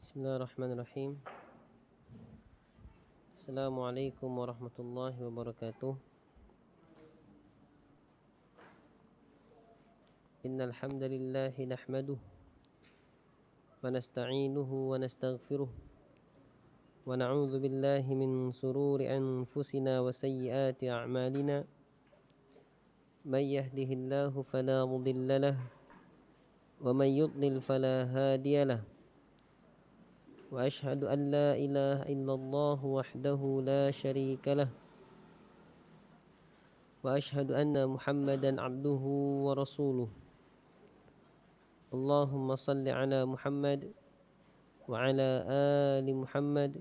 Bismillahirrahmanirrahim. Assalamualaikum warahmatullahi wabarakatuh. Innal hamdalillah nahmaduhu wa nasta'inuhu wa nastaghfiruh wa na'udzu billahi min sururi anfusina wa sayyiati a'malina. May yahdihillahu fala mudilla lahu wa may yudlil fala hadiya lahu. وأشهد أن لا إله إلا الله وحده لا شريك له وأشهد أن محمدا عبده ورسوله. اللهم صل على محمد وعلى آل محمد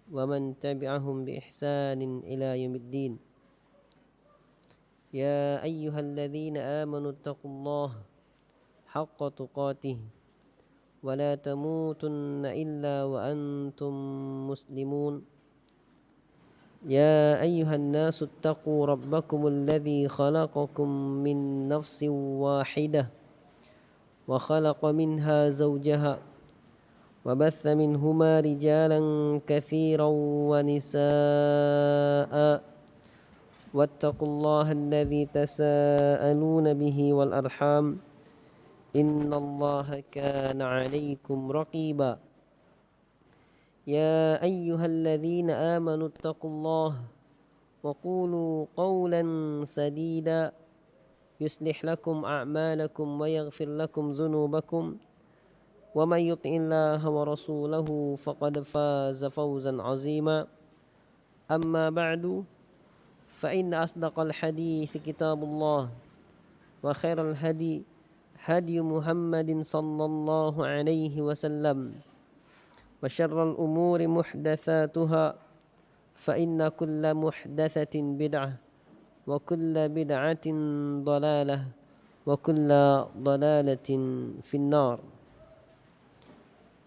ومن تبعهم بإحسان إلى يوم الدين. يا أيها الذين آمنوا اتقوا الله حق تقاته ولا تموتن إلا وأنتم مسلمون. يا أيها الناس اتقوا ربكم الذي خلقكم من نفس واحدة وخلق منها زوجها وبث منهما رجالا كثيرا ونساء واتقوا الله الذي تساءلون به والأرحام إن الله كان عليكم رقيبا. يا أيها الذين آمنوا اتقوا الله وقولوا قولا سديدا يصلح لكم أعمالكم ويغفر لكم ذنوبكم ومن يطع الله ورسوله فقد فاز فوزا عظيما. أما بعد فإن أصدق الحديث كتاب الله وخير الهدي هدي محمد صلى الله عليه وسلم وشر الأمور محدثاتها فإن كل محدثة بدعة وكل بدعة ضلالة وكل ضلالة في النار.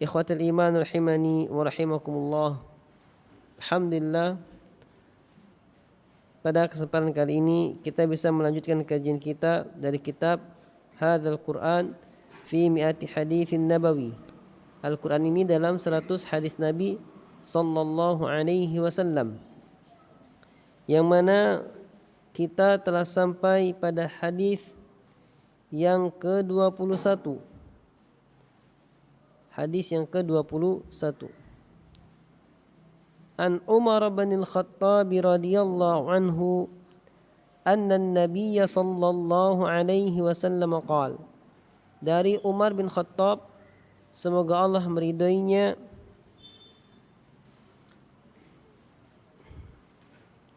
إخوة الإيمان رحمني ورحمكم الله. Alhamdulillah, pada kesempatan kali ini kita bisa melanjutkan kajian kita dari kitab Hadzal Quran fi mi'ati haditsin nabawi. Al-Quran ini dalam 100 hadis Nabi sallallahu alaihi wasallam, yang mana kita telah sampai pada hadis yang ke-21. Hadis yang ke-21. An Umar bin Al-Khattab radhiyallahu anhu anna an-nabiy sallallahu alaihi wasallam qala. Dari Umar bin Khattab, semoga Allah meridainya,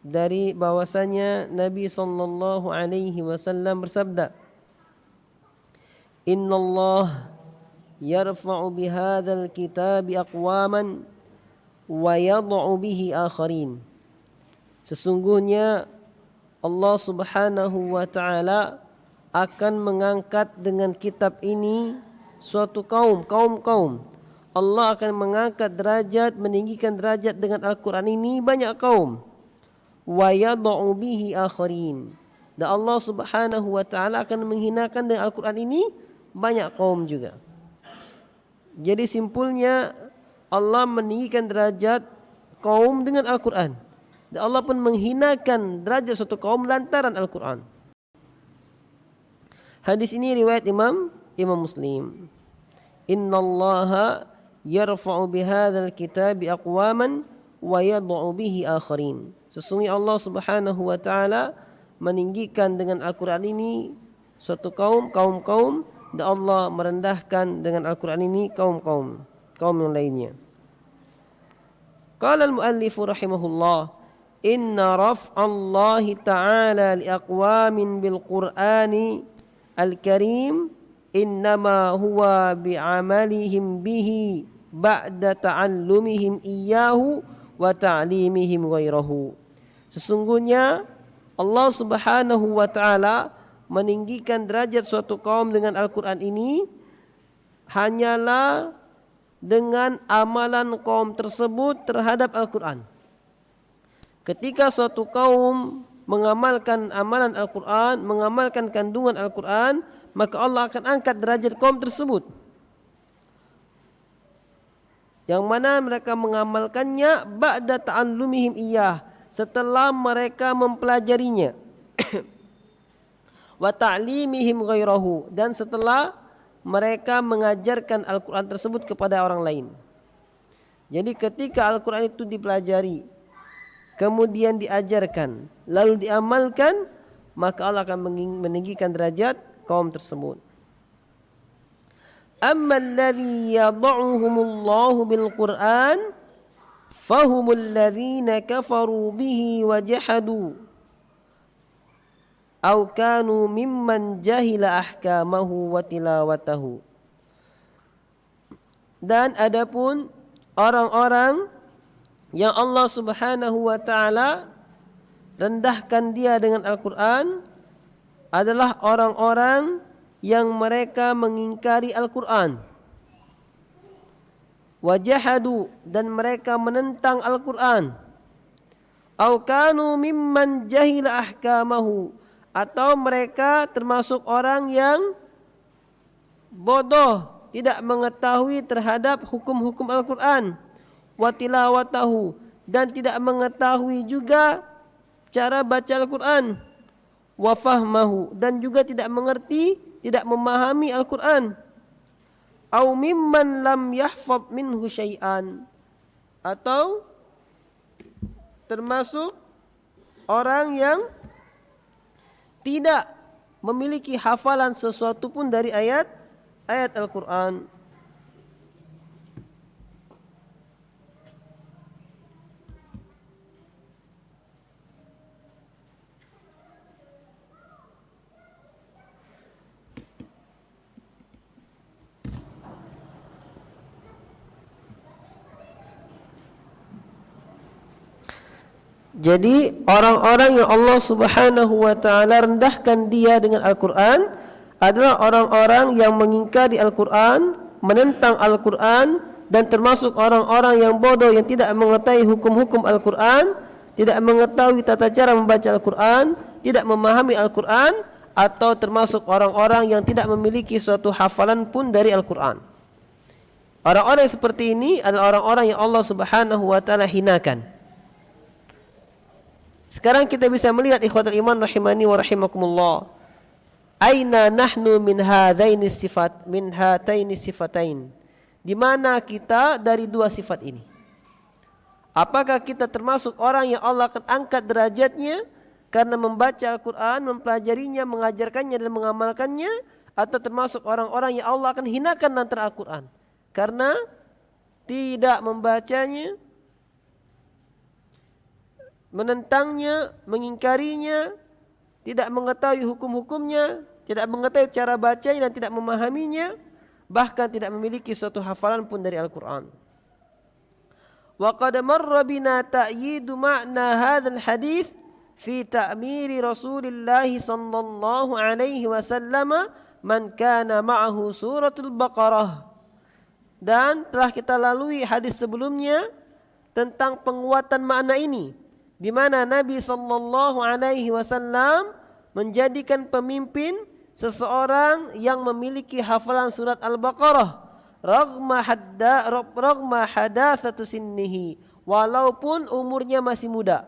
dari bahwasanya Nabi sallallahu alaihi wasallam bersabda, Inna Allah yarfa'u bihadzal kitabi aqwaman wa yad'u bihi akharin. Sesungguhnya Allah subhanahu wa ta'ala akan mengangkat dengan kitab ini suatu kaum. Allah akan mengangkat derajat, meninggikan derajat dengan Al-Quran ini banyak kaum. Wa yad'u bihi akharin. Dan Allah subhanahu wa ta'ala akan menghinakan dengan Al-Quran ini banyak kaum juga. Jadi simpulnya, Allah meninggikan derajat kaum dengan Al-Quran. Dan Allah pun menghinakan derajat suatu kaum lantaran Al-Quran. Hadis ini riwayat Imam Muslim. Inna Allaha yarfa'u bihadzal kitabi aqwaman wa yad'u bihi akharin. Sesungguhnya Allah subhanahu wa ta'ala meninggikan dengan Al-Quran ini suatu kaum, dan Allah merendahkan dengan Al-Quran ini kaum yang lainnya. Qala al-muallifu rahimahullah, Inna raf'allahi ta'ala liaqwamin bil-Qur'ani al-karim innama huwa bi'amalihim bihi ba'da ta'allumihim iyyahu wa ta'limihim ghairahu. Sesungguhnya Allah subhanahu wa ta'ala meninggikan derajat suatu kaum dengan Al-Quran ini hanyalah dengan amalan kaum tersebut terhadap Al-Quran. Ketika suatu kaum mengamalkan amalan Al-Quran, mengamalkan kandungan Al-Quran, maka Allah akan angkat derajat kaum tersebut. yang mana mereka mengamalkannya ba'da ta'allumihim iyah, setelah mereka mempelajarinya, wa ta'limihim ghairahu, dan setelah mereka mengajarkan Al-Quran tersebut kepada orang lain. Jadi ketika Al-Quran itu dipelajari, kemudian diajarkan, lalu diamalkan, maka Allah akan meninggikan derajat kaum tersebut. Amma alladhi yad'uhumullahu bil-Qur'an fahumul ladzina kafaru bihi wa jahadu aw kanu mimman jahila ahkamahu wa tilawatahu. Dan adapun orang-orang yang Allah Subhanahu wa taala rendahkan dia dengan Al-Qur'an adalah orang-orang yang mereka mengingkari Al-Quran, wajahadu, dan mereka menentang Al-Quran, au kanu mimman jahila ahkamahu, atau mereka termasuk orang yang bodoh, tidak mengetahui terhadap hukum-hukum Al-Quran, wa tilawatahu, dan tidak mengetahui juga cara baca Al-Quran, wa fahmahu, dan juga tidak mengerti, tidak memahami Al-Quran, au mimman lam yahfad minhu syai'an, atau termasuk orang yang tidak memiliki hafalan sesuatu pun dari ayat Al-Quran. Jadi orang-orang yang Allah Subhanahu wa taala rendahkan dia dengan Al-Qur'an adalah orang-orang yang mengingkari Al-Qur'an, menentang Al-Qur'an, dan termasuk orang-orang yang bodoh yang tidak mengetahui hukum-hukum Al-Qur'an, tidak mengetahui tata cara membaca Al-Qur'an, tidak memahami Al-Qur'an, atau termasuk orang-orang yang tidak memiliki suatu hafalan pun dari Al-Qur'an. Orang-orang seperti ini adalah orang-orang yang Allah Subhanahu wa taala hinakan. Sekarang kita bisa melihat ikhwatul iman rahimani wa rahimakumullah. Aina nahnu min hadaini sifat, min hataini sifatain. Di mana kita dari dua sifat ini? Apakah kita termasuk orang yang Allah akan angkat derajatnya karena membaca Al-Quran, mempelajarinya, mengajarkannya dan mengamalkannya, atau termasuk orang-orang yang Allah akan hinakan antara Al-Quran karena tidak membacanya, menentangnya, mengingkarinya, tidak mengetahui hukum-hukumnya, tidak mengetahui cara bacanya dan tidak memahaminya, bahkan tidak memiliki suatu hafalan pun dari Al-Quran. Wa qad marra bina ta'yidu ma'na hadzal hadits fi ta'miri Rasulillah sallallahu alaihi wasallam man kana ma'ahu suratul Baqarah. Dan telah kita lalui hadis sebelumnya tentang penguatan makna ini, di mana Nabi sallallahu alaihi wasallam menjadikan pemimpin seseorang yang memiliki hafalan surat Al-Baqarah raghma hadatsatu sinnihi, walaupun umurnya masih muda.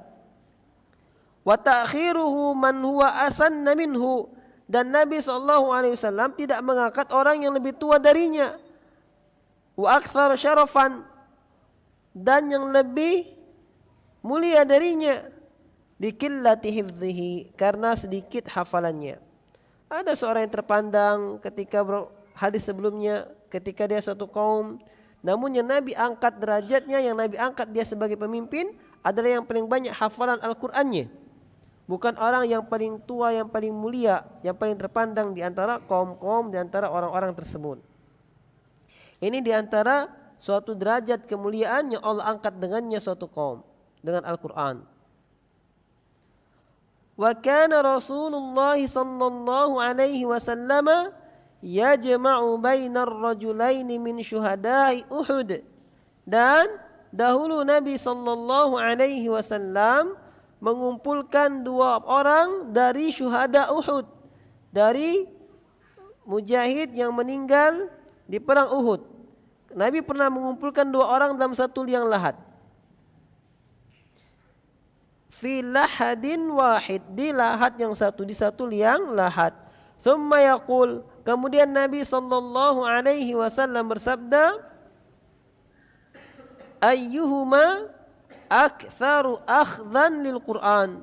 Wa ta'khiruhu man huwa asanna minhu, dan Nabi sallallahu alaihi wasallam tidak mengangkat orang yang lebih tua darinya. Wa aktsar syarafan, dan yang lebih mulia darinya, dikillati hifdhihi, karena sedikit hafalannya. Ada seorang yang terpandang ketika hadis sebelumnya, ketika dia suatu kaum, namun yang Nabi angkat derajatnya, yang Nabi angkat dia sebagai pemimpin adalah yang paling banyak hafalan Al-Qur'annya, bukan orang yang paling tua, yang paling mulia, yang paling terpandang di antara kaum-kaum, di antara orang-orang tersebut. Ini di antara suatu derajat kemuliaan yang Allah angkat dengannya suatu kaum, dengan Al-Quran. Wa kana Rasulullah sallallahu alaihi wasallam yajma'u bainar rajulaini min syuhada'i Uhud. Dan dahulu Nabi sallallahu alaihi wasallam mengumpulkan dua orang dari syuhada Uhud, dari mujahid yang meninggal di perang Uhud. Nabi pernah mengumpulkan 2 orang dalam satu liang lahat. Fi lahadin wahid, di lahat yang satu, di satu liang lahat. Thumma yaqul, kemudian Nabi sallallahu alaihi wasallam bersabda, ayyuhuma aktsaru akhdhan lil Qur'an.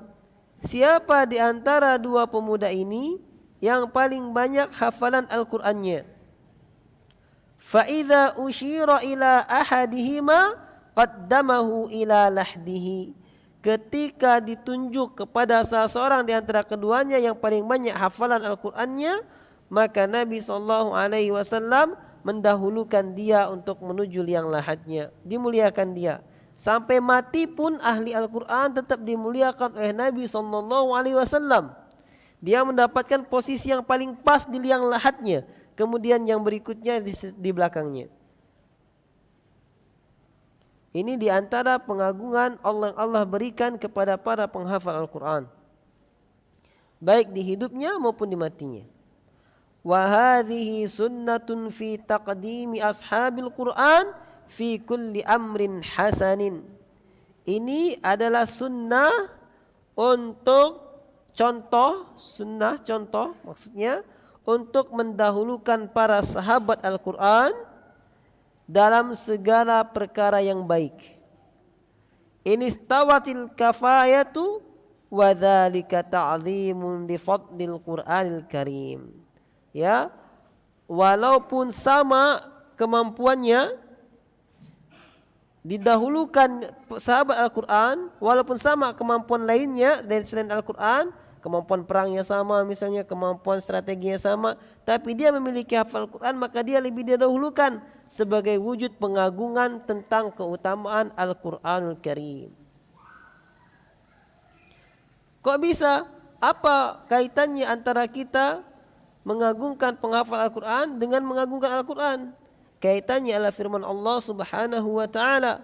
Siapa di antara 2 pemuda ini yang paling banyak hafalan Al-Qur'annya? Fa idza usyira ila ahadihima qaddamahu ila lahdihi. Ketika ditunjuk kepada salah seorang di antara keduanya yang paling banyak hafalan Al-Qur'annya, maka Nabi SAW mendahulukan dia untuk menuju liang lahatnya, dimuliakan dia. Sampai mati pun ahli Al-Quran tetap dimuliakan oleh Nabi SAW. Dia mendapatkan posisi yang paling pas di liang lahatnya, kemudian yang berikutnya di belakangnya. Ini di antara pengagungan Allah yang Allah berikan kepada para penghafal Al-Quran, baik di hidupnya maupun di matinya. Wa hadhihi sunnatun fi taqdimi ashabil Quran fi kulli amrin hasanin. Ini adalah sunnah untuk contoh maksudnya untuk mendahulukan para sahabat Al-Quran dalam segala perkara yang baik. Ini istawatil kafayatu wa dzalika ta'dhimun li fadlil Qur'anil Karim. Ya, walaupun sama kemampuannya, didahulukan sahabat Al-Quran, walaupun sama kemampuan lainnya dari selain Al-Quran, kemampuan perangnya sama misalnya, kemampuan strateginya sama, tapi dia memiliki hafal Al-Quran, maka dia lebih didahulukan sebagai wujud pengagungan tentang keutamaan Al-Quranul Karim. Kok bisa? Apa kaitannya antara kita mengagungkan penghafal Al-Quran dengan mengagungkan Al-Quran? Kaitannya adalah firman Allah Subhanahu wa taala,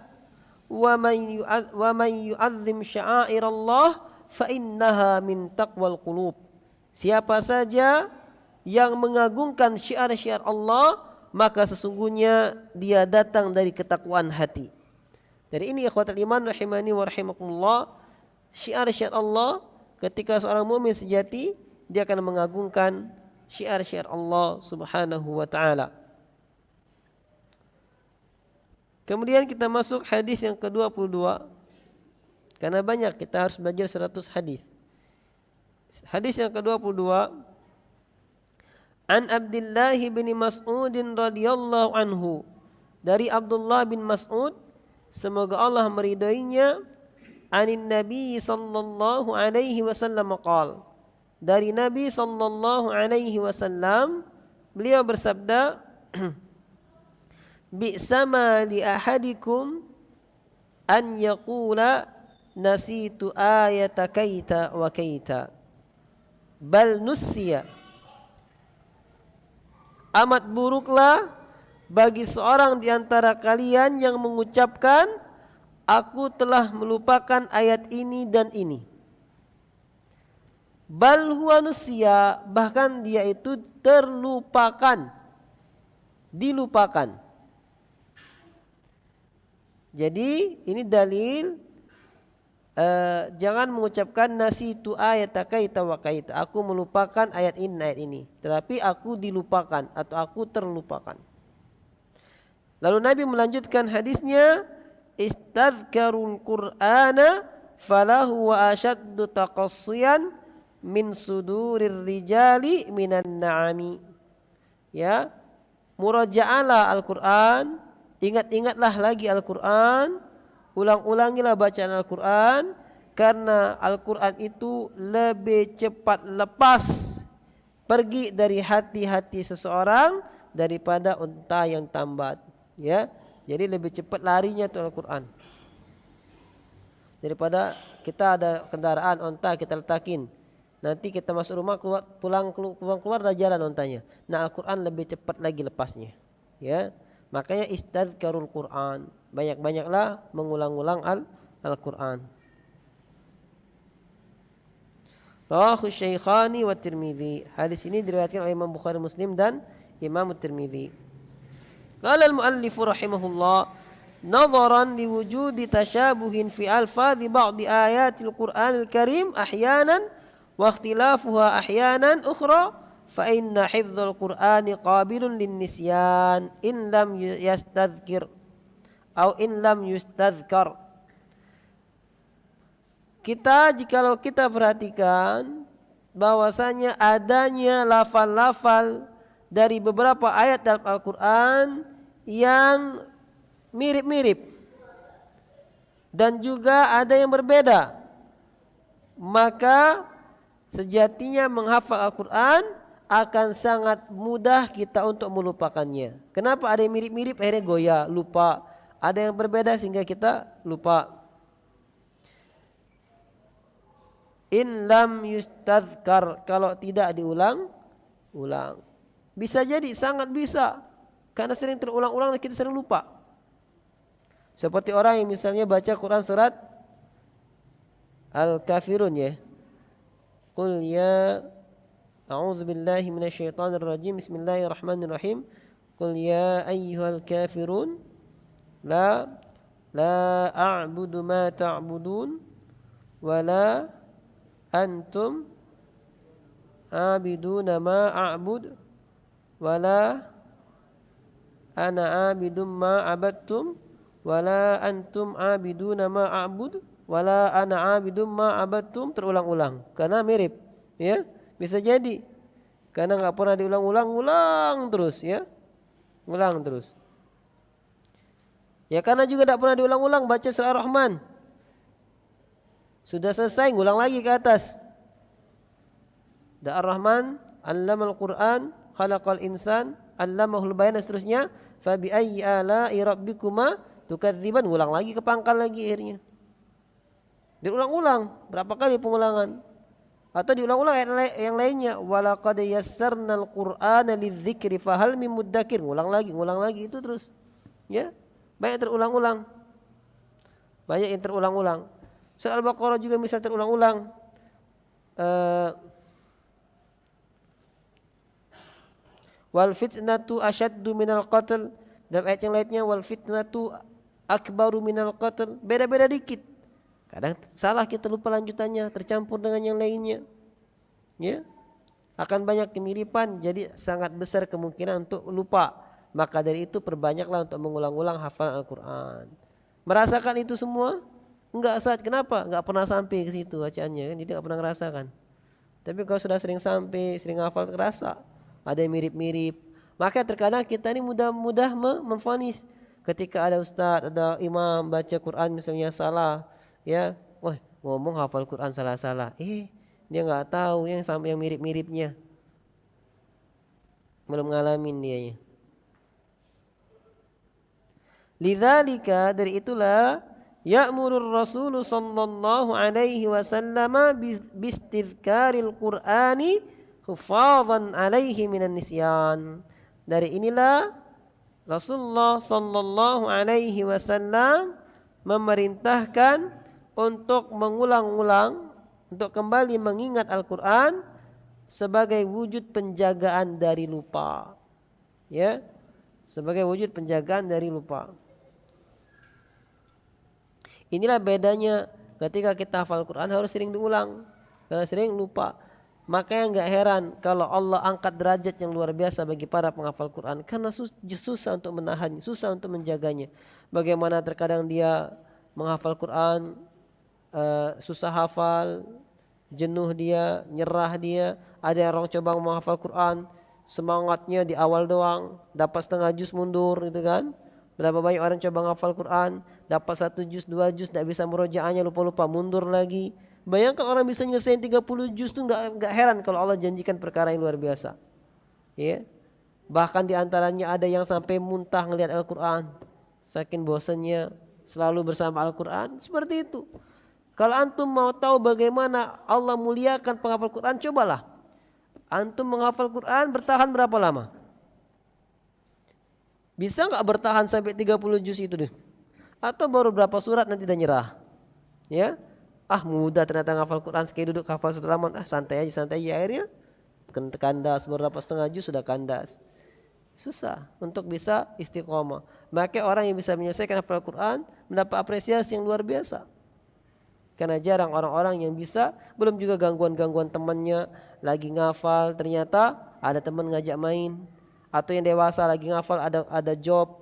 "Wa man yu'azzim sya'airallah fa innaha min taqwal qulub." Siapa saja yang mengagungkan syiar-syiar Allah, maka sesungguhnya dia datang dari ketakwaan hati. Dari ini ikhwatul iman rahimani wa rahimakumullah, syiar-syiar Allah, ketika seorang mukmin sejati dia akan mengagungkan syiar-syiar Allah Subhanahu wa taala. Kemudian kita masuk hadis yang ke-22. Karena banyak, kita harus belajar 100 hadis. Hadis yang ke-22, An Abdullah bin Mas'ud radhiyallahu anhu, dari Abdullah bin Mas'ud, semoga Allah meridainya, anin Nabi sallallahu alaihi wasallam qala, dari Nabi sallallahu alaihi wasallam beliau bersabda, bi'sama li ahadikum an yaqula nasitu ayata kaita wa kaita bal nussiya. Amat buruklah bagi seorang di antara kalian yang mengucapkan, aku telah melupakan ayat ini dan ini. Bal huwa nussiya, bahkan dia itu terlupakan, dilupakan. Jadi ini dalil jangan mengucapkan nasitu ayata kaita wa kaita, aku melupakan ayat ini, tetapi aku dilupakan atau aku terlupakan. Lalu Nabi melanjutkan hadisnya, istadzkarul Qur'ana falahu wa ashaddu taqassiyan min sudurir rijali minan na'ami. Ya, muraja'alah Al-Qur'an, ingat-ingatlah lagi Al-Qur'an, ulang-ulangilah bacaan Al-Quran, karena Al-Quran itu lebih cepat lepas pergi dari hati-hati seseorang daripada unta yang tambat. Ya, jadi lebih cepat larinya itu Al-Quran daripada kita ada kendaraan unta kita letakin, nanti kita masuk rumah pulang keluar dah jalan untanya. Nah, Al-Quran lebih cepat lagi lepasnya. Ya, makanya istadzkarul Quran, banyak-banyaklah mengulang-ulang Al-Quran. Rawahu Syaikhani wa Tirmidzi. Hadis ini diriwayatkan oleh Imam Bukhari, Muslim dan Imam Tirmidzi. Qala al-muallif rahimahullah, nadharan liwujudi tashabuhin fi alfadhi ba'di ayatil Qur'anil Karim ahyanan wa ikhtilafuha ahyanan ukhra, fa inna hifdzal Qur'ani qabilun lin-nisyan in lam yastadhkir atau in lam yustadhkar. Jikalau kita perhatikan bahwasanya adanya lafal-lafal dari beberapa ayat dalam Al-Quran yang mirip-mirip dan juga ada yang berbeda, maka sejatinya menghafal Al-Quran akan sangat mudah kita untuk melupakannya. Kenapa? Ada yang mirip-mirip akhirnya goyah, lupa. Ada yang berbeda sehingga kita lupa. In lam yustadhkar, kalau tidak diulang-ulang. Bisa jadi, sangat bisa, karena sering terulang-ulang dan kita sering lupa. Seperti orang yang misalnya baca Quran surat Al-Kafirun ya. Qul ya a'udzu billahi minasyaitonir rajim. Bismillahirrahmanirrahim. Qul ya ayyuhal kafirun la a'budu ma ta'budun wa la antum a'biduna ma a'bud wala ana a'bidum ma abattum wala antum a'biduna ma a'bud wala ana a'bidum ma abattum. Terulang-ulang karena mirip ya, bisa jadi karena enggak pernah diulang-ulang, ulang terus ya, ulang terus ya, karena juga enggak pernah diulang-ulang baca surah Ar-Rahman, sudah selesai ngulang lagi ke atas. Da Ar-Rahman 'allamal Qur'an khalaqal insan 'allamahul bayan dan seterusnya. Fa bi ayyi ala'i rabbikuma tukadziban, ngulang lagi ke pangkal lagi akhirnya. Diulang-ulang, berapa kali pengulangan? Atau diulang-ulang ayat yang lainnya, walaqad yassarnal Qur'ana lidzikri fahal mim muddakir, ngulang lagi itu terus. Ya. Banyak terulang-ulang. Banyak yang terulang-ulang. Surah Al-Baqarah juga misal terulang-ulang. Wal fitnatu asyaddu minal qatl. Dalam ayat yang lainnya wal fitnatu akbaru minal qatl. Beda-beda dikit. Kadang salah kita lupa lanjutannya, tercampur dengan yang lainnya. Ya. Akan banyak kemiripan, jadi sangat besar kemungkinan untuk lupa. Maka dari itu perbanyaklah untuk mengulang-ulang hafalan Al-Qur'an. Merasakan itu semua? Enggak saat. Kenapa? Enggak pernah sampai ke situ bacaannya kan, jadi enggak pernah ngerasakan. Tapi kalau sudah sering sampai, sering hafal, terasa ada yang mirip-mirip. Maka terkadang kita ini mudah memvonis ketika ada ustaz, ada imam baca Quran misalnya salah, ya, wah ngomong hafal Quran salah-salah. Dia enggak tahu yang sama yang mirip-miripnya. Belum ngalamin dia ya. Lidzalika, dari itulah ya'murur Rasul sallallahu alaihi wasallam bistidkaril Qur'ani hufadhan alaihi minan nisyan. Dari inilah Rasulullah sallallahu alaihi wasallam memerintahkan untuk mengulang-ulang, untuk kembali mengingat Al-Qur'an sebagai wujud penjagaan dari lupa. Ya, sebagai wujud penjagaan dari lupa. Inilah bedanya ketika kita hafal Quran harus sering diulang, karena sering lupa. Makanya enggak heran kalau Allah angkat derajat yang luar biasa bagi para penghafal Quran, karena susah untuk menahan, susah untuk menjaganya. Bagaimana terkadang dia menghafal Quran, susah hafal, jenuh dia, nyerah dia. Ada orang coba menghafal Quran, semangatnya di awal doang, dapat setengah juz mundur gitu kan. Berapa banyak orang coba menghafal Quran, dapat 1 juz, 2 juz, tidak bisa murojaahnya, lupa-lupa, mundur lagi. Bayangkan orang bisa nyelesain 30 juz tuh enggak heran kalau Allah janjikan perkara yang luar biasa. Ya. Bahkan di antaranya ada yang sampai muntah ngelihat Al-Quran, saking bosannya selalu bersama Al-Quran. Seperti itu. Kalau antum mau tahu bagaimana Allah muliakan penghafal Quran, cobalah antum menghafal Quran bertahan berapa lama? Bisa enggak bertahan sampai 30 juz itu deh? Atau baru berapa surat nanti dah nyerah? Ya. Mudah ternyata menghafal Quran, sekali duduk hafal satu halaman, santai aja akhirnya kandas, beberapa setengah juz sudah kandas. Susah untuk bisa istiqomah. Maka orang yang bisa menyelesaikan hafal Al-Quran mendapat apresiasi yang luar biasa. Karena jarang orang-orang yang bisa, belum juga gangguan-gangguan temannya lagi ngafal, ternyata ada teman ngajak main. Atau yang dewasa lagi ngafal, ada job,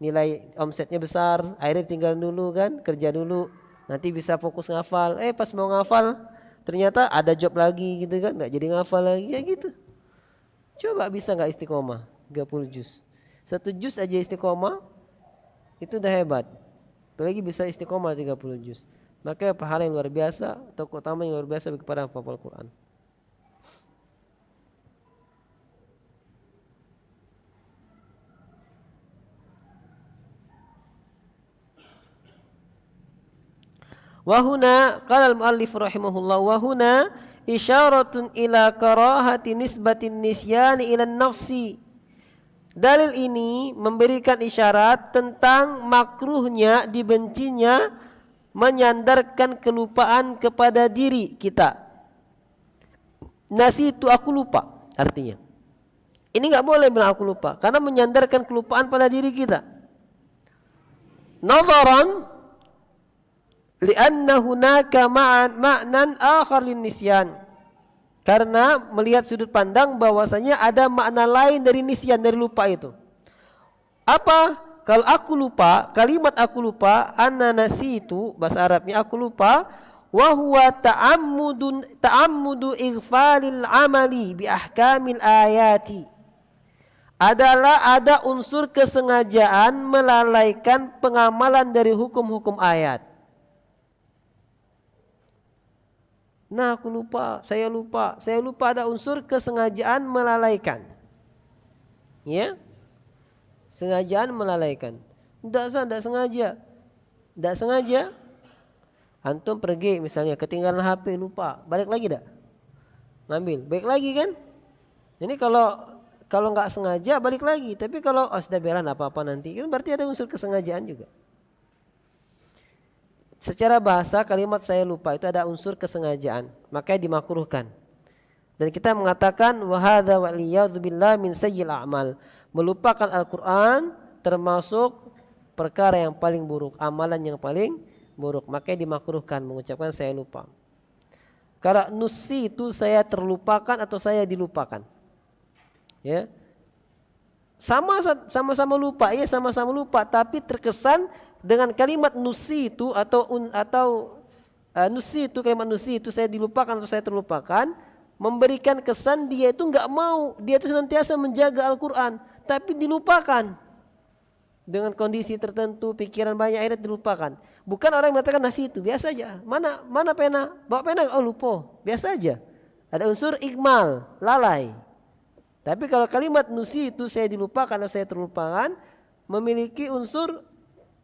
nilai omsetnya besar, akhirnya tinggal dulu kan, kerja dulu. Nanti bisa fokus ngafal. Pas mau ngafal, ternyata ada job lagi gitu kan, nggak jadi ngafal lagi, kayak gitu. Coba bisa nggak istiqomah 30 juz. 1 juz aja istiqomah itu udah hebat. Apalagi bisa istiqomah 30 juz. Maka pahala yang luar biasa atau keutamaan yang luar biasa kepada hafal Quran. Wa huna qala al-muallif rahimahullah wa huna isyaratun ila karahati nisbatin nisyani ila nafsi. Dalil ini memberikan isyarat tentang makruhnya, dibencinya menyandarkan kelupaan kepada diri kita. Nasitu, aku lupa artinya. Ini enggak boleh bilang aku lupa karena menyandarkan kelupaan pada diri kita. Nadharan li'anna hunaka ma'nan akhar lin-nisyan. Karena melihat sudut pandang bahwasanya ada makna lain dari nisyan, dari lupa itu. Apa? Kalau aku lupa, kalimat aku lupa, anna nasitu, bahasa Arabnya aku lupa, wa huwa ta'ammudu ighfalil amali bi ahkamil ayati. Adalah ada unsur kesengajaan melalaikan pengamalan dari hukum-hukum ayat. Nah, aku lupa, saya lupa ada unsur kesengajaan melalaikan. Ya? Sengajaan melalaikan. Tidak sengaja. Antum pergi misalnya ketinggalan HP, lupa, balik lagi dah. Ngambil, balik lagi kan? Ini kalau nggak sengaja balik lagi, tapi kalau sudah biaran apa-apa nanti, kan berarti ada unsur kesengajaan juga. Secara bahasa kalimat saya lupa itu ada unsur kesengajaan, makanya dimakruhkan. Dan kita mengatakan wa hadza wa liyadzubillah min sayyi'il a'mal. Melupakan Al-Qur'an termasuk perkara yang paling buruk, amalan yang paling buruk, makanya dimakruhkan mengucapkan saya lupa. Kalau nusi itu saya terlupakan atau saya dilupakan. Ya. Sama-sama lupa, ya sama-sama lupa, tapi terkesan dengan kalimat nusi itu nusi itu, kalimat nusi itu saya dilupakan atau saya terlupakan, memberikan kesan dia itu enggak mau, dia itu senantiasa menjaga Al-Quran, tapi dilupakan dengan kondisi tertentu, pikiran banyak akhirnya dilupakan. Bukan orang yang mengatakan nasi itu biasa aja, mana pena, bawa pena, oh lupa, biasa aja. Ada unsur ikmal, lalai. Tapi kalau kalimat nusi itu saya dilupakan atau saya terlupakan, memiliki unsur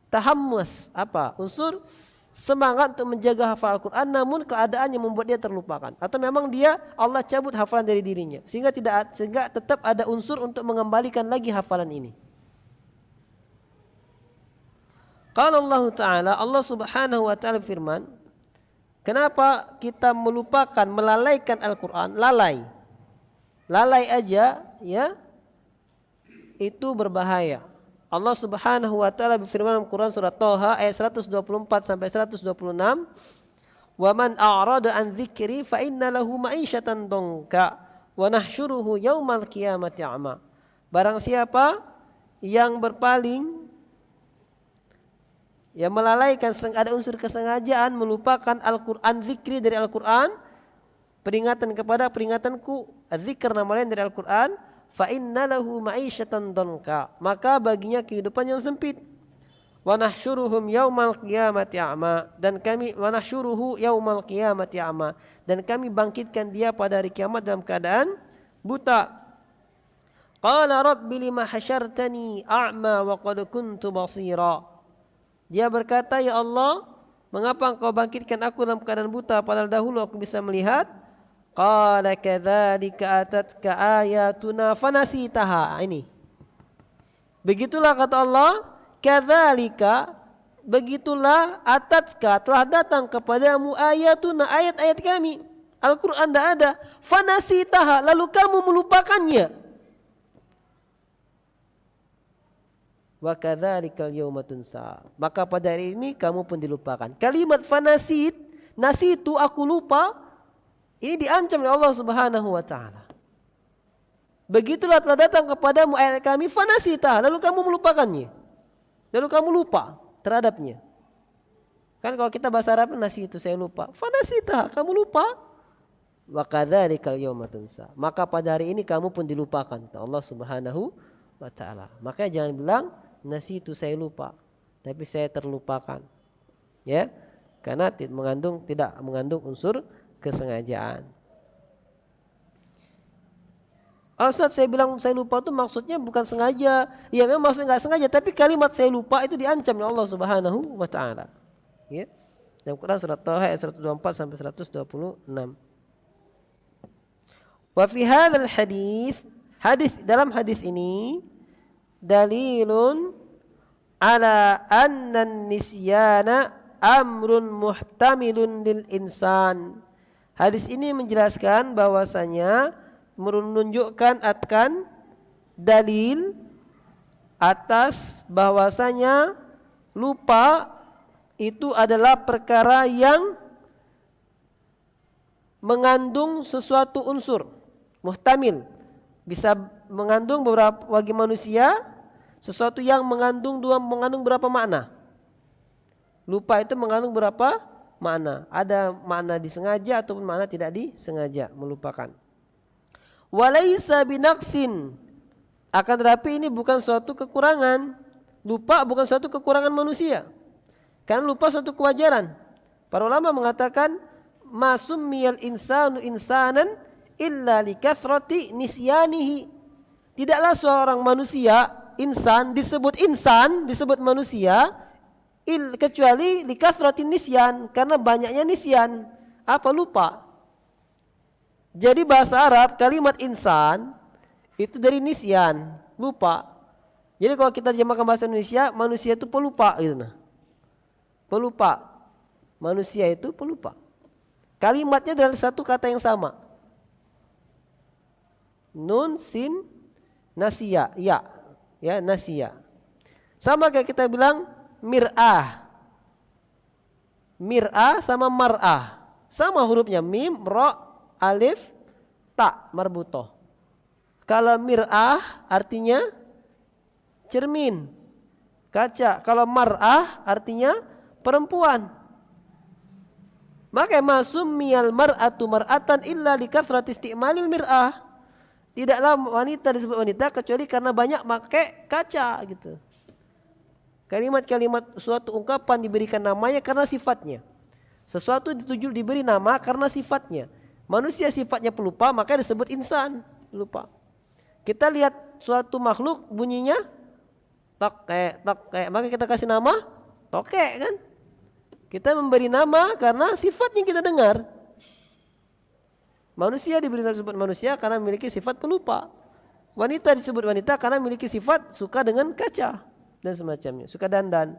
tahammus, unsur semangat untuk menjaga hafal Al-Quran, namun keadaannya membuat dia terlupakan, atau memang dia Allah cabut hafalan dari dirinya sehingga tetap ada unsur untuk mengembalikan lagi hafalan ini. Qala Allah Ta'ala, Allah Subhanahu wa Ta'ala firman, kenapa kita melupakan, melalaikan Al-Quran? Lalai aja ya, itu berbahaya. Allah Subhanahu wa Ta'ala berfirman dalam Quran surah Thaha ayat 124 sampai 126, "Wa man a'rada an dzikri fa inna lahu ma'isyatan dhanka wa nahsyuruhu yaumal qiyamati a'ma." Barang siapa yang berpaling, yang melalaikan, ada unsur kesengajaan melupakan Al-Quran, zikri dari Al-Quran, peringatan kepada peringatanku, zikr nama lain dari Al-Quran, fa inna lahu ma'isyatan dhanka, maka baginya kehidupan yang sempit. Wa nahsyuruhum yaumal qiyamati a'ma, dan kami wa nahsyuruhu yaumal qiyamati a'ma, dan kami bangkitkan dia pada hari kiamat dalam keadaan buta. Qala rabbi lima hasyartani a'ma wa qad kuntu basira. Dia berkata, ya Allah, mengapa engkau bangkitkan aku dalam keadaan buta padahal dahulu aku bisa melihat? Qala kadzalika atatka ayatuna fanasitaha. Ini. Begitulah kata Allah, kadzalika, begitulah atatka, telah datang kepadamu ayatuna, ayat-ayat kami. Al-Quran tidak ada. Fanasitaha, lalu kamu melupakannya. wa kadzalikal yauma tunsa. Maka pada hari ini kamu pun dilupakan. Kalimat fanasit, nasitu aku lupa, ini diancam oleh Allah Subhanahu wa taala. Begitulah telah datang kepadamu ayat kami fanasita, lalu kamu melupakannya. Lalu kamu lupa terhadapnya. Kan kalau kita bahasa Arab nasitu saya lupa. Fanasita, kamu lupa. Wa kadzalikal yauma tunsa. Maka pada hari ini kamu pun dilupakan kata Allah Subhanahu wa taala. Makanya jangan bilang nasitu saya lupa, tapi saya terlupakan. Ya. Karena tidak mengandung unsur kesengajaan. Ustaz, saya bilang saya lupa itu maksudnya bukan sengaja. Ya memang maksudnya enggak sengaja, tapi kalimat saya lupa itu diancam oleh Allah Subhanahu wa taala. Ya. Dalam Quran surat Thaha ayat 124 sampai 126. Wa fi hadzal dalam hadis ini dalilun ala anna nisyana amrun muhtamilun lil insan. Hadis ini menjelaskan bahwasanya menunjukkan akan dalil atas bahwasanya lupa itu adalah perkara yang mengandung sesuatu unsur muhtamil, bisa mengandung beberapa bagi manusia sesuatu yang mengandung berapa makna. Lupa itu mengandung berapa makna, ada makna disengaja ataupun makna tidak disengaja, melupakan. Walaisa binaqsin, akan tetapi ini bukan suatu kekurangan. Lupa bukan suatu kekurangan manusia, karena lupa suatu kewajaran. Para ulama mengatakan masummiyal insanu insanan illa likathrati nisyanihi. Tidaklah seorang manusia disebut manusia kecuali likathrati nisyan, karena banyaknya nisyan. Apa? Lupa. Jadi bahasa Arab kalimat insan itu dari nisyan, lupa. Jadi kalau kita terjemahkan bahasa Indonesia, manusia itu pelupa gitu nah. Pelupa. Manusia itu pelupa. Kalimatnya dari satu kata yang sama. Nun sin nasiya, ya nasiya. Sama kayak kita bilang mir'ah. Mir'ah sama mar'ah. Sama hurufnya, mim, ro, alif, ta, marbutoh. Kalau mir'ah artinya cermin, kaca. Kalau mar'ah artinya perempuan. Maka masummiyal mar'atu mar'atan illa likathrati isti'malil mir'ah. Tidaklah wanita disebut wanita kecuali karena banyak pakai kaca gitu. Kalimat-kalimat suatu ungkapan diberikan namanya karena sifatnya. Sesuatu diberi nama karena sifatnya. Manusia sifatnya pelupa, maka disebut insan, lupa. Kita lihat suatu makhluk bunyinya tokek, maka kita kasih nama tokek kan? Kita memberi nama karena sifatnya kita dengar. Manusia diberi nama disebut manusia karena memiliki sifat pelupa. Wanita disebut wanita karena memiliki sifat suka dengan kaca dan semacamnya, suka dandan.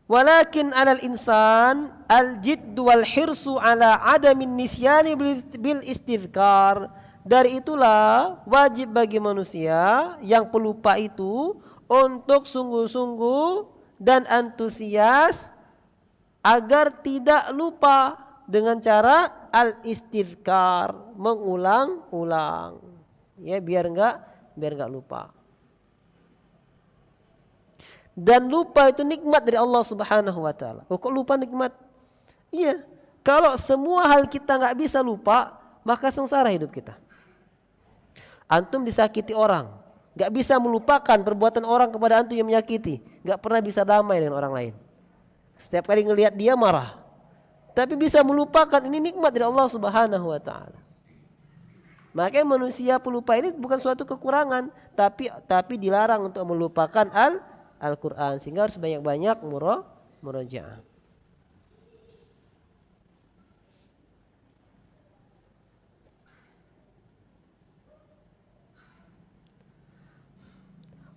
Walakin 'alal insan al-jidd wal hirsu 'ala 'adamin nisyani bil istidhkar. Dari itulah wajib bagi manusia yang pelupa itu untuk sungguh-sungguh dan antusias agar tidak lupa dengan cara al-istidhkar, mengulang-ulang. Ya, biar enggak lupa. Dan lupa itu nikmat dari Allah Subhanahu wa taala. Oh, kok lupa nikmat? Iya. Kalau semua hal kita enggak bisa lupa, maka sengsara hidup kita. Antum disakiti orang, enggak bisa melupakan perbuatan orang kepada antum yang menyakiti, enggak pernah bisa damai dengan orang lain. Setiap kali ngelihat dia marah. Tapi bisa melupakan, ini nikmat dari Allah Subhanahu wa taala. Makanya manusia pelupa ini bukan suatu kekurangan, tapi dilarang untuk melupakan Al-Quran, sehingga harus banyak-banyak murojaah.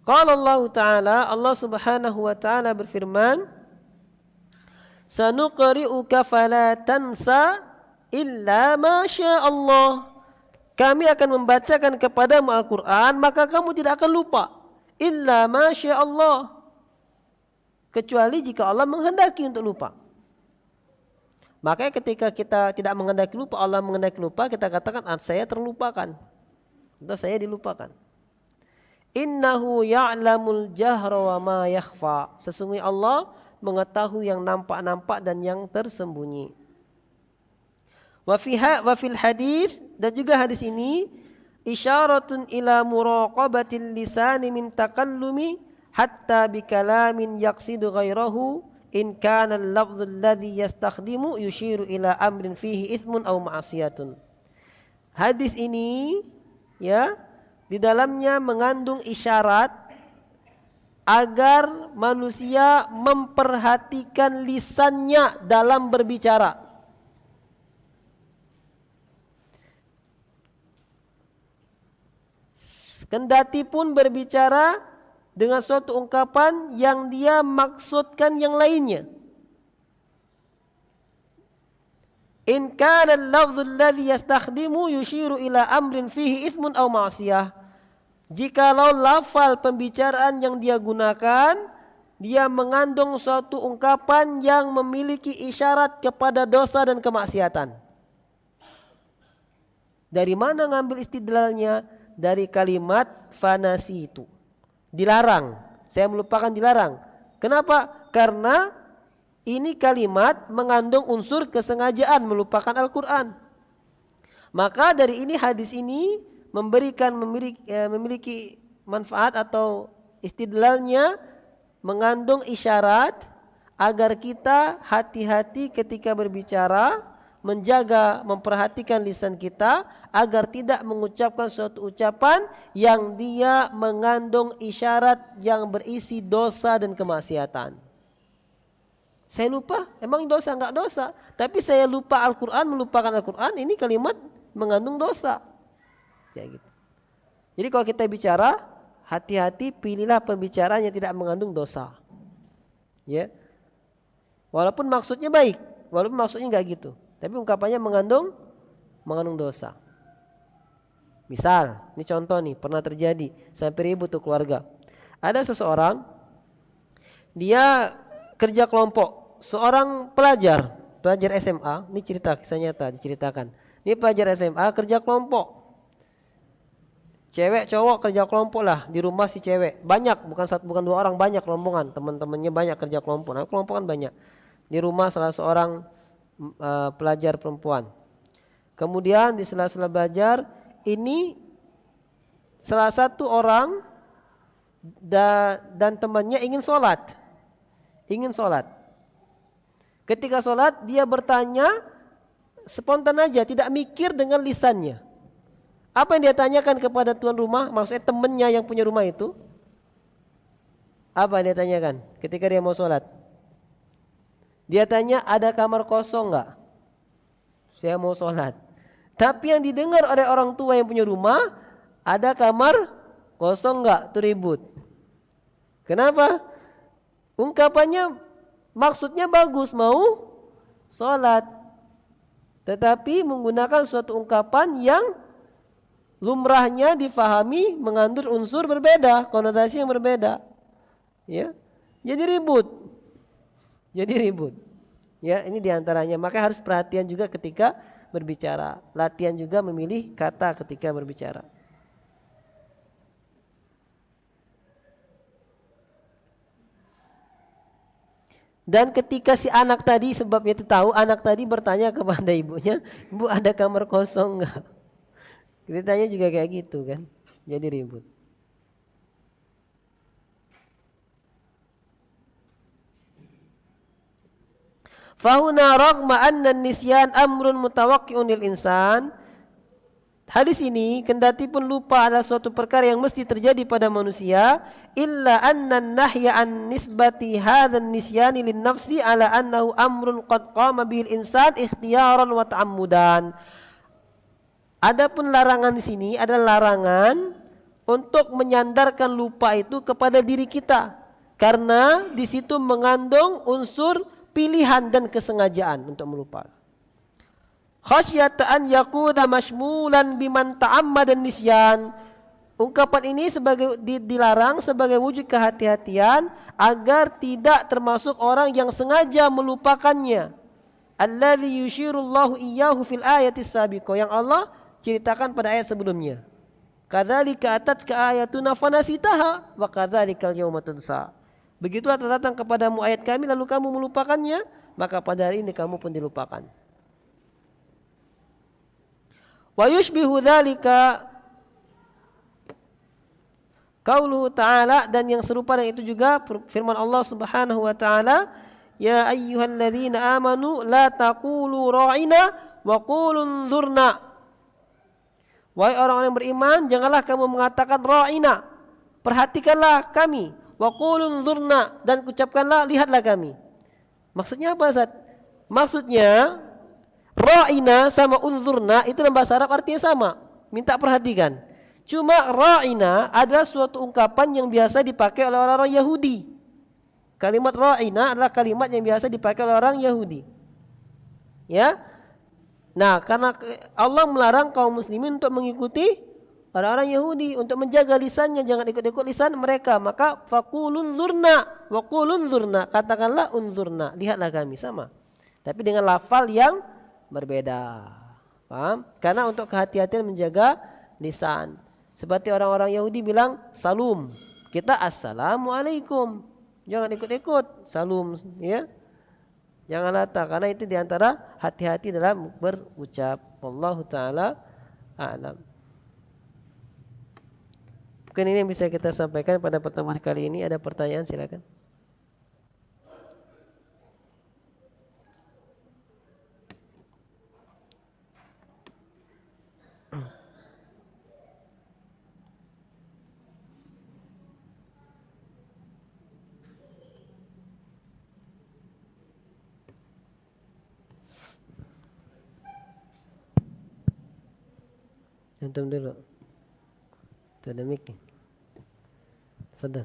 Qala Allah Ta'ala, Allah Subhanahu wa taala berfirman, sanuqri'uka fala tansa illa ma syaa Allah. kami akan membacakan kepadamu Al-Quran, maka kamu tidak akan lupa. Illa masya Allah, kecuali jika Allah menghendaki untuk lupa. Makanya ketika kita tidak menghendaki lupa, Allah menghendaki lupa, kita katakan saya terlupakan, atau saya dilupakan. Innahu ya'lamul jahra wa ma yakhfa. Sesungguhnya Allah mengetahui yang nampak-nampak dan yang tersembunyi. Wa fil hadis, dan juga hadis ini isyaratun ila muraqabatil lisani min takallumi hatta bi kalamin yaqsidu ghairahu in kana al-lafdhu alladhi yastakhdimu yushiru ila amrin fihi ithmun aw ma'siyatun. Hadis ini ya di dalamnya mengandung isyarat agar manusia memperhatikan lisannya dalam berbicara. Kendati pun berbicara dengan suatu ungkapan yang dia maksudkan yang lainnya. In kana al-lafdhu alladhi yastakhdimu yushiru ila amrin fihi ithmun aw ma'siyah. Jikalau lafal pembicaraan yang dia gunakan, dia mengandung suatu ungkapan yang memiliki isyarat kepada dosa dan kemaksiatan. Dari mana ngambil istidlalnya? Dari kalimat fanasi itu. Dilarang. Saya melupakan, dilarang. Kenapa? Karena ini kalimat mengandung unsur kesengajaan melupakan Al-Quran. Maka dari ini hadis ini memiliki manfaat atau istidlalnya mengandung isyarat agar kita hati-hati ketika berbicara, menjaga, memperhatikan lisan kita agar tidak mengucapkan suatu ucapan yang dia mengandung isyarat yang berisi dosa dan kemaksiatan. Saya lupa, emang dosa enggak dosa? Tapi saya lupa Al-Quran, melupakan Al-Quran, ini kalimat mengandung dosa. Ya gitu. Jadi kalau kita bicara, hati-hati pilihlah pembicaraan yang tidak mengandung dosa. Ya. Walaupun maksudnya baik, walaupun maksudnya enggak gitu, tapi ungkapannya mengandung dosa. Misal, ini contoh nih, pernah terjadi sampai ribut tuh keluarga. Ada seseorang, dia kerja kelompok, seorang pelajar SMA, ini cerita kisah nyata diceritakan. Ini pelajar SMA kerja kelompok. Cewek cowok kerja kelompok lah di rumah si cewek. Banyak, bukan dua orang, banyak rombongan, teman-temannya banyak kerja kelompok. Nah, kelompok kan banyak. Di rumah salah seorang pelajar perempuan. Kemudian di sela-sela belajar ini salah satu orang dan temannya ingin sholat. Ketika sholat dia bertanya spontan aja, tidak mikir dengan lisannya. Apa yang dia tanyakan kepada tuan rumah, maksudnya temannya yang punya rumah itu? Apa yang dia tanyakan ketika dia mau sholat? Dia tanya, ada kamar kosong enggak? Saya mau sholat. Tapi yang didengar oleh orang tua yang punya rumah, ada kamar kosong enggak? Itu ribut. Kenapa? Ungkapannya maksudnya bagus, mau sholat. Tetapi menggunakan suatu ungkapan yang lumrahnya difahami mengandung unsur berbeda, konotasi yang berbeda. Ya. Jadi ribut. Ya, ini diantaranya. Maka harus perhatian juga ketika berbicara. Latihan juga memilih kata ketika berbicara. Dan ketika si anak tadi, sebabnya itu tahu, anak tadi bertanya kepada ibunya, "Bu, ada kamar kosong enggak?" Ceritanya juga kayak gitu kan. Jadi ribut. Fahuna ragma anna nisyan amrun mutawaqqi'un lil insan. Hadis ini kendati pun lupa adalah suatu perkara yang mesti terjadi pada manusia, illa anna nahya an nisbati hadzal nisyani lin nafsi ala annahu amrun qad qama bil insan ikhtiyaran wa ta'ammudan. Adapun larangan di sini adalah larangan untuk menyandarkan lupa itu kepada diri kita, karena di situ mengandung unsur pilihan dan kesengajaan untuk melupakan. Khasyata an yakuna mashmulan biman ta'ammada nisyan. Ungkapan ini dilarang sebagai wujud kehati-hatian agar tidak termasuk orang yang sengaja melupakannya. Alladzi yushirullahu iyyahu fil ayati sabiqah, yang Allah ceritakan pada ayat sebelumnya. Kadzalika atatka ayatuna fanasitaha wa kadzalikal yauma tunsa. Begitulah telah datang kepadamu ayat kami lalu kamu melupakannya, maka pada hari ini kamu pun dilupakan. Wa yushbihu dzalika qauluhu ta'ala, dan yang serupa dengan itu juga firman Allah Subhanahu wa taala, ya ayyuhalladzina amanu la taqulu ra'ina wa qulu unzurna. Wahai orang-orang yang beriman, janganlah kamu mengatakan ra'ina, perhatikanlah kami, wa qulu unzurna, dan ucapkanlah lihatlah kami. Maksudnya apa, Ustaz? Maksudnya ra'ina sama unzurna itu dalam bahasa Arab artinya sama, minta perhatikan. Cuma ra'ina adalah suatu ungkapan yang biasa dipakai oleh orang-orang Yahudi. Kalimat ra'ina adalah kalimat yang biasa dipakai oleh orang Yahudi. Ya. Nah, karena Allah melarang kaum muslimin untuk mengikuti orang-orang Yahudi, untuk menjaga lisannya, jangan ikut-ikut lisan mereka, maka faqulun zurna wa qulun zurna, katakanlah unzurna, lihatlah kami, sama. Tapi dengan lafal yang berbeda. Paham? Karena untuk kehati-hatian menjaga lisan. Seperti orang-orang Yahudi bilang salum, kita assalamualaikum. Jangan ikut-ikut salum, ya. Jangan latah, karena itu diantara hati-hati dalam berucap. Wallahu ta'ala a'lam. Mungkin ini yang bisa kita sampaikan pada pertemuan kali ini. Ada pertanyaan, silakan. Antum dulu. Itu ada mic nih. Fadhal.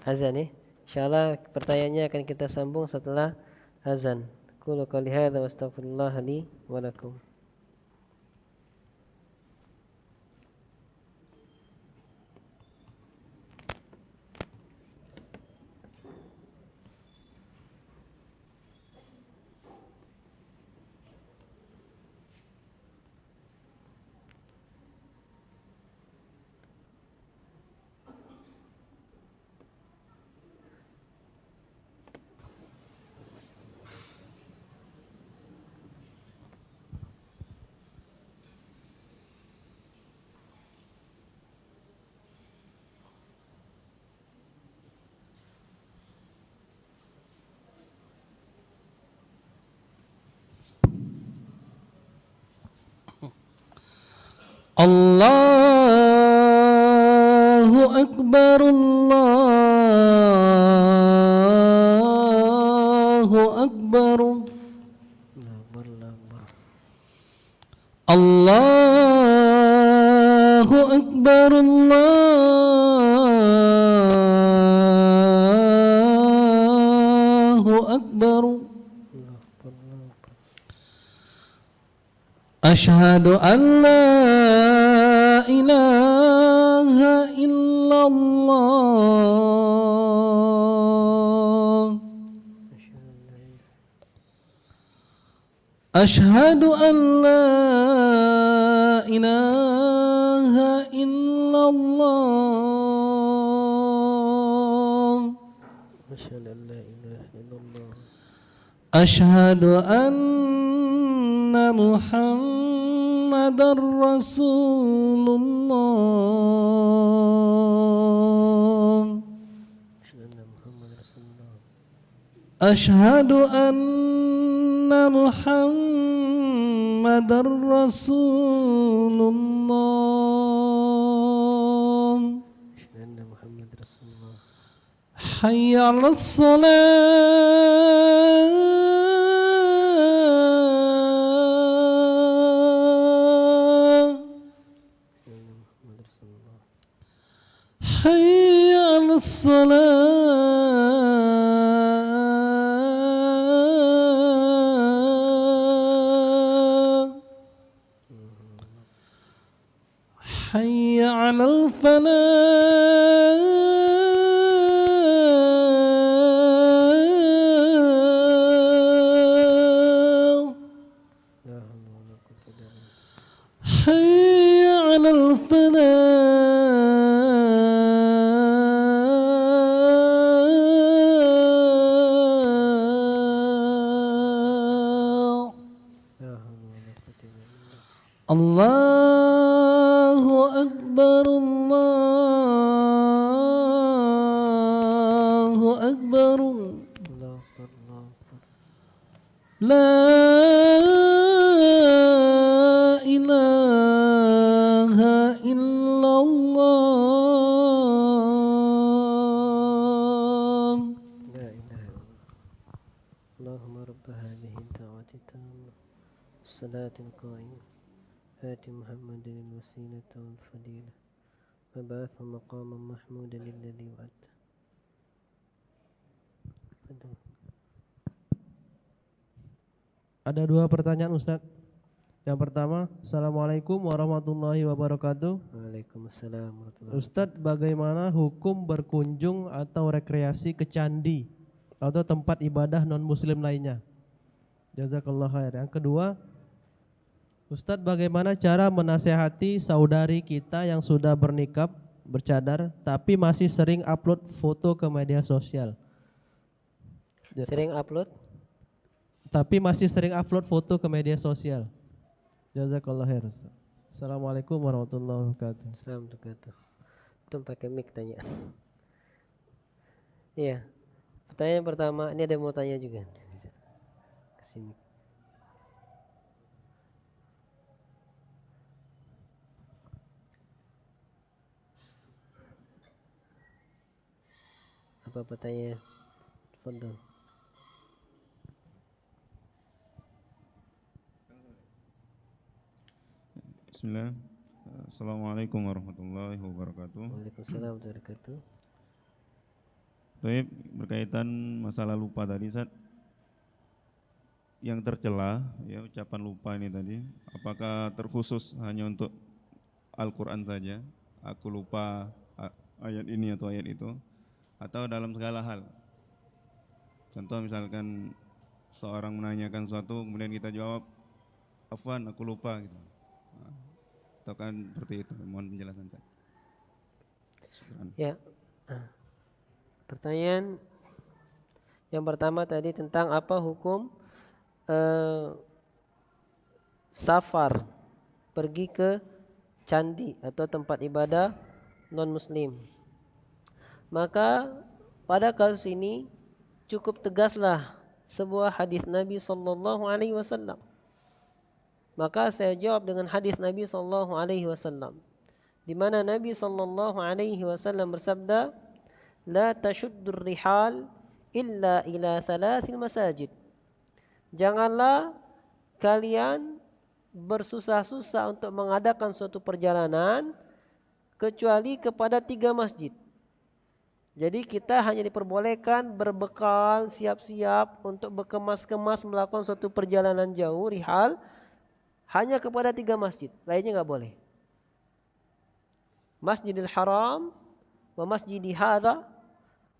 Azan ya. Insyaallah pertanyaannya akan kita sambung setelah azan. Qulu qouli hadza wa astaghfirullah li wa lakum. Allahu Akbar, Allahu Akbar, Allahu Akbar, Allahu Akbar. Asyhadu an la ilaha illallah. Asyhadu an la ilaha illallah. Asyhadu anna Muhammadar Rasulullah. Asyhadu anna Muhammadar Rasulullah. Hayya 'alas salat. Hayya 'alas salat. حي على الفلاح لا حول ولا قوة إلا بالله. حي على الفلاح لا حول ولا قوة إلا بالله. الله أكبر الله أكبر الله أكبر الله أكبر. لا إله إلا الله لا إله إلا الله. اللهم رب هذه الدعوة التامة الصلاة القائمة آت محمد الوسيلة والفضيلة وبعث مقاما محمودا الذي وعدته. Ada 2 pertanyaan Ustaz. Yang pertama, Assalamualaikum warahmatullahi wabarakatuh. Waalaikumsalam warahmatullahi Ustadz, bagaimana hukum berkunjung atau rekreasi ke candi atau tempat ibadah non-muslim lainnya? Jazakallah khair. Yang kedua, Ustadz, bagaimana cara menasehati saudari kita yang sudah bernikah, bercadar, tapi masih sering upload foto ke media sosial? Sering upload? Tapi masih sering upload foto ke media sosial. Jazakallah khair Ustaz. Assalamualaikum warahmatullahi wabarakatuh. Assalamualaikum warahmatullahi wabarakatuh. Itu pakai mic tanya. Iya. Pertanyaan pertama, ini ada yang mau tanya juga. Bisa. Kasih mic. Apa pertanyaan? Fadhal. Bismillah. Assalamualaikum warahmatullahi wabarakatuh. Waalaikumsalam warahmatullahi wabarakatuh. Baik, berkaitan masalah lupa tadi, Ustaz. Yang tercela, ya ucapan lupa ini tadi, apakah terkhusus hanya untuk Al-Quran saja? Aku lupa ayat ini atau ayat itu, atau dalam segala hal? Contoh misalkan seorang menanyakan sesuatu, kemudian kita jawab, afwan, aku lupa gitu. Atau kan seperti itu, mohon penjelasan Ustaz. Syukran. Ya. Pertanyaan yang pertama tadi tentang apa hukum safar, pergi ke candi atau tempat ibadah non muslim. Maka pada kasus ini cukup tegaslah sebuah hadis Nabi sallallahu alaihi wasallam. Maka saya jawab dengan hadis Nabi sallallahu alaihi wasallam, di mana Nabi sallallahu alaihi wasallam bersabda, "La tashuddur rihal illa ila thalathil masajid." Janganlah kalian bersusah-susah untuk mengadakan suatu perjalanan kecuali kepada 3 masjid. Jadi kita hanya diperbolehkan berbekal, siap-siap untuk berkemas-kemas melakukan suatu perjalanan jauh, rihal, hanya kepada 3 masjid, lainnya enggak boleh. Masjidil Haram, wa masjidi hadza,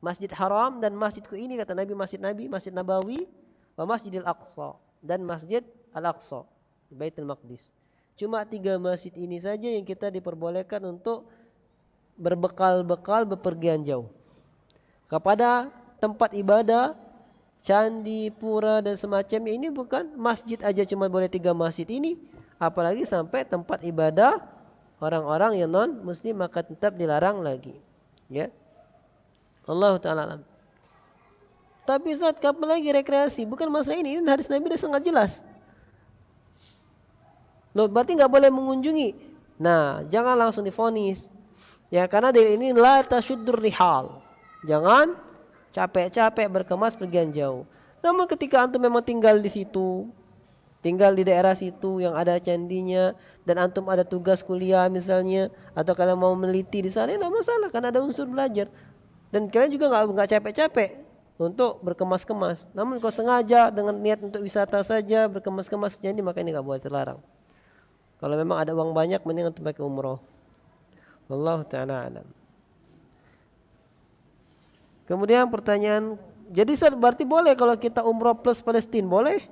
Masjid Haram dan masjidku ini, kata Nabi, Masjid Nabawi, wa Masjidil Aqsa, dan Masjid Al-Aqsa, Baitul Maqdis. Cuma 3 masjid ini saja yang kita diperbolehkan untuk berbekal-bekal bepergian jauh. Kepada tempat ibadah, candi, pura dan semacamnya ini bukan masjid aja, cuma boleh 3 masjid ini, apalagi sampai tempat ibadah orang-orang yang non muslim, maka tetap dilarang lagi. Ya. Allah Ta'ala alam. Tapi Ustaz, kapan lagi rekreasi? Bukan masalah ini hadis Nabi sudah sangat jelas. Loh, berarti nggak boleh mengunjungi. Nah, jangan langsung divonis. Ya, karena dari ini la tasyuddur rihal. Jangan capek-capek berkemas pergian jauh. Namun ketika antum memang tinggal di situ, tinggal di daerah situ yang ada candinya, dan antum ada tugas kuliah misalnya, atau kalian mau meneliti di sana, tidak masalah, karena ada unsur belajar. Dan kalian juga nggak capek-capek untuk berkemas-kemas. Namun kalau sengaja dengan niat untuk wisata saja berkemas-kemas jadi, maka ini nggak boleh, terlarang. Kalau memang ada uang banyak, mending untuk pakai umroh. Wallahu taala alam. Kemudian pertanyaan, jadi Ustaz, berarti boleh kalau kita umrah plus Palestina? Boleh.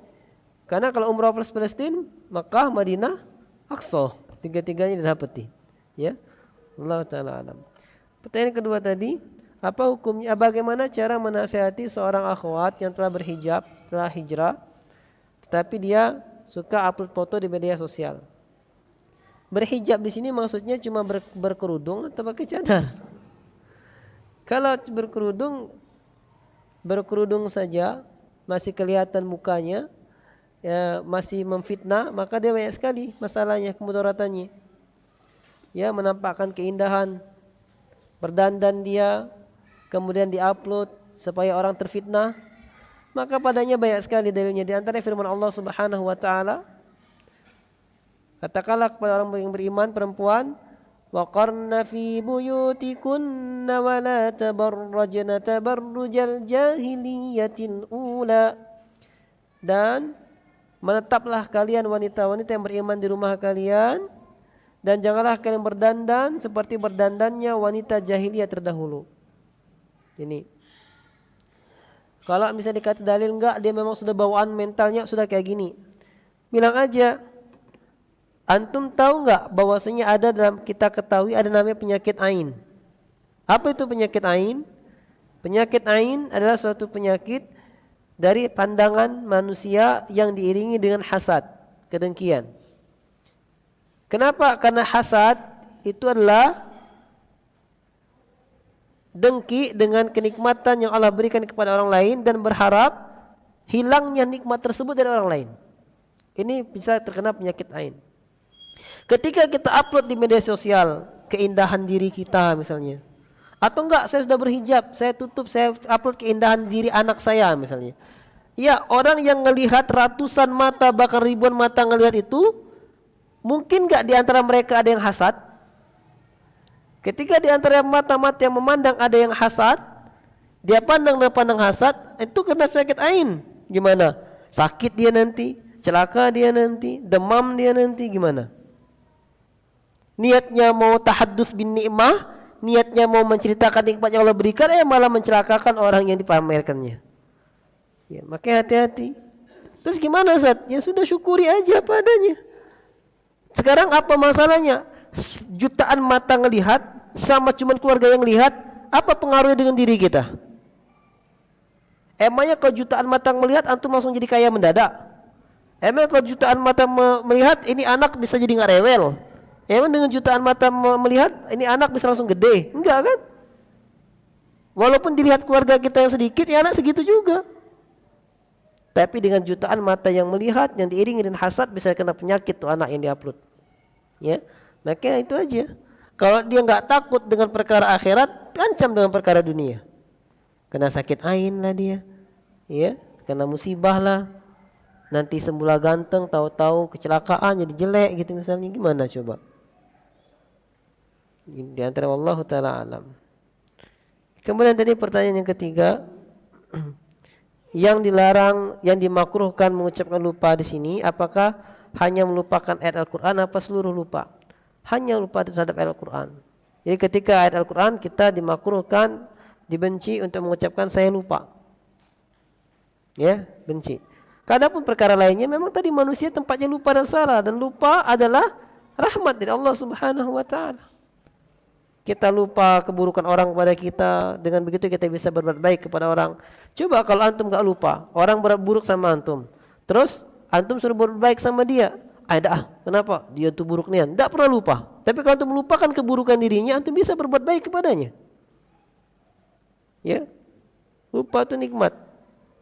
Karena kalau umrah plus Palestina, Makkah, Madinah, Aqsa, tiga-tiganya didapati. Ya. Allah taala alam. Pertanyaan kedua tadi, apa hukumnya, bagaimana cara menasihati seorang akhwat yang telah berhijab, telah hijrah, tetapi dia suka upload foto di media sosial? Berhijab di sini maksudnya cuma berkerudung atau pakai cadar? Kalau berkerudung saja, masih kelihatan mukanya, ya, masih memfitnah, maka dia banyak sekali masalahnya, kemudaratannya. Ya, menampakkan keindahan, berdandan dia, kemudian diupload supaya orang terfitnah, maka padanya banyak sekali dalilnya. Di antara firman Allah Subhanahu wa taala, katakanlah kepada orang yang beriman perempuan, waqarna fi buyutikunna wa la tabarrajna tabarrujal jahiliyatil ula, dan menetaplah kalian wanita-wanita yang beriman di rumah kalian, dan janganlah kalian berdandan seperti berdandannya wanita jahiliyah terdahulu. Ini kalau misalnya dikata dalil, enggak, dia memang sudah bawaan mentalnya sudah kayak gini, bilang aja, antum tahu enggak bahwasanya ada dalam, kita ketahui ada namanya penyakit ain. Apa itu penyakit ain? Penyakit ain adalah suatu penyakit dari pandangan manusia yang diiringi dengan hasad, kedengkian. Kenapa? Karena hasad itu adalah dengki dengan kenikmatan yang Allah berikan kepada orang lain dan berharap hilangnya nikmat tersebut dari orang lain. Ini bisa terkena penyakit ain. Ketika kita upload di media sosial keindahan diri kita misalnya, atau enggak, saya sudah berhijab, saya tutup, saya upload keindahan diri anak saya misalnya. Ya, orang yang ngelihat ratusan mata bahkan ribuan mata ngelihat itu, mungkin enggak di antara mereka ada yang hasad? Ketika di antara mata-mata yang memandang ada yang hasad, dia pandang hasad, itu kena penyakit ain. Gimana? Sakit dia nanti, celaka dia nanti, demam dia nanti, gimana? Niatnya mau tahaddus bin ni'mah, niatnya mau menceritakan nikmat yang Allah berikan, malah mencelakakan orang yang dipamerkannya. Ya, makanya hati-hati. Terus gimana Ustaz? Ya sudah, syukuri aja padanya. Sekarang apa masalahnya? Jutaan mata ngelihat sama cuman keluarga yang lihat, apa pengaruhnya dengan diri kita? Emangnya kalau jutaan mata melihat antum langsung jadi kaya mendadak? Emangnya kalau jutaan mata melihat ini anak bisa jadi nggak rewel? Emang dengan jutaan mata melihat ini anak bisa langsung gede? Enggak kan? Walaupun dilihat keluarga kita yang sedikit, ya anak segitu juga. Tapi dengan jutaan mata yang melihat, yang diiringi dengan hasad, bisa kena penyakit tuh anak yang diupload. Ya, makanya itu aja. Kalau dia nggak takut dengan perkara akhirat, ancam dengan perkara dunia. Kena sakit ain lah dia, ya, kena musibah lah. Nanti semula ganteng, tahu-tahu kecelakaan jadi jelek gitu misalnya, gimana coba? Di antara Allah taala alam. Kemudian tadi pertanyaan yang ketiga, yang dilarang, yang dimakruhkan mengucapkan lupa di sini, apakah hanya melupakan ayat Al-Qur'an apa seluruh lupa? Hanya lupa terhadap ayat Al-Qur'an. Jadi ketika ayat Al-Qur'an kita dimakruhkan, dibenci untuk mengucapkan saya lupa. Ya, benci. Kadang perkara lainnya memang tadi manusia tempatnya lupa dan salah, dan lupa adalah rahmat dari Allah Subhanahu wa taala. Kita lupa keburukan orang kepada kita, dengan begitu kita bisa berbuat baik kepada orang. Coba kalau antum enggak lupa, orang buruk sama antum, terus antum suruh berbuat baik sama dia, kenapa? Dia tuh buruk nian. Enggak pernah lupa. Tapi kalau antum melupakan keburukan dirinya, antum bisa berbuat baik kepadanya. Ya. Lupa itu nikmat.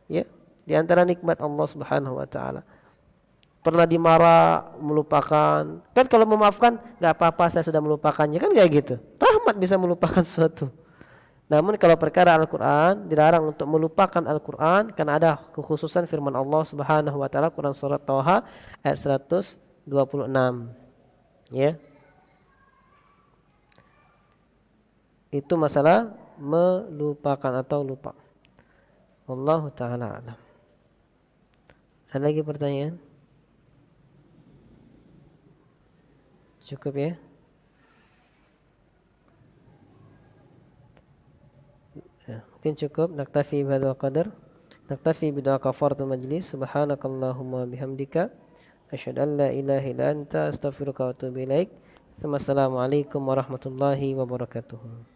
Ya. Di antara nikmat Allah Subhanahu wa taala. Pernah dimarah, melupakan. Kan kalau memaafkan, enggak apa-apa, saya sudah melupakannya, kan kayak gitu. Rahmat bisa melupakan sesuatu. Namun kalau perkara Al-Qur'an, dilarang untuk melupakan Al-Qur'an karena ada kekhususan firman Allah Subhanahu wa taala Quran surat Thaha ayat 126. Ya. Itu masalah melupakan atau lupa. Wallahu taala alam. Ada lagi pertanyaan? Cukup ya? Ya, mungkin cukup naktafi bihadzal qadar. Naktafi bidoa kafaratul majlis. Subhanakallahumma bihamdika asyhadu an la ilaha illa anta astaghfiruka wa atubu ilaik. Assalamualaikum warahmatullahi wabarakatuh.